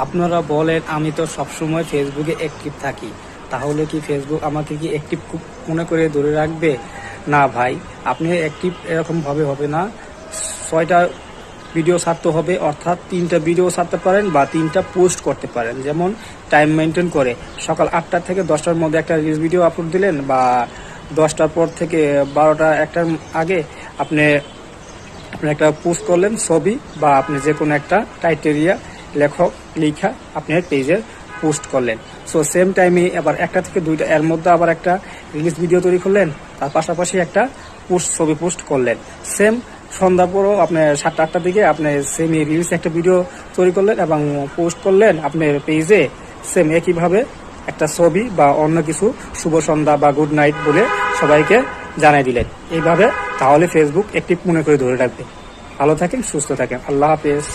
আপনারা বলেন আমি তো সবসময় ফেসবুকে অ্যাক্টিভ থাকি, তাহলে কি ফেসবুক আমাকে কি অ্যাক্টিভ মনে করে ধরে রাখবে? না ভাই, আপনি অ্যাক্টিভ এরকমভাবে হবে না। 6টা ভিডিও ছাড়তে হবে, অর্থাৎ 3টা ভিডিও ছাড়তে পারেন বা 3টা পোস্ট করতে পারেন। যেমন টাইম মেনটেন করে সকাল 8টা থেকে 10টার মধ্যে একটা রিলস ভিডিও আপলোড দিলেন, বা 10টার পর থেকে 12টা একটার আগে আপনি একটা পোস্ট করলেন ছবি, বা আপনি যে কোনো একটা ক্রাইটেরিয়া লেখা আপনার পেজে পোস্ট করলেন। সো সেম টাইমে আবার 1টা থেকে 2টা এর মধ্যে আবার একটা রিলিজ ভিডিও তৈরি করলেন, তার পাশাপাশি একটা ছবি পোস্ট করলেন। সেম সন্ধ্যার পরও আপনি 7টা 8টার দিকে আপনি সেম রিলিজ একটা ভিডিও তৈরি করলেন এবং পোস্ট করলেন আপনার পেজে। সেম একইভাবে একটা ছবি বা অন্য কিছু শুভ সন্ধ্যা বা গুড নাইট বলে সবাইকে জানাই দিলেন। এইভাবে তাহলে ফেসবুক অ্যাক্টিভ মনে করে ধরে রাখবে। ভালো থাকেন, সুস্থ থাকেন, আল্লাহ হাফেজ।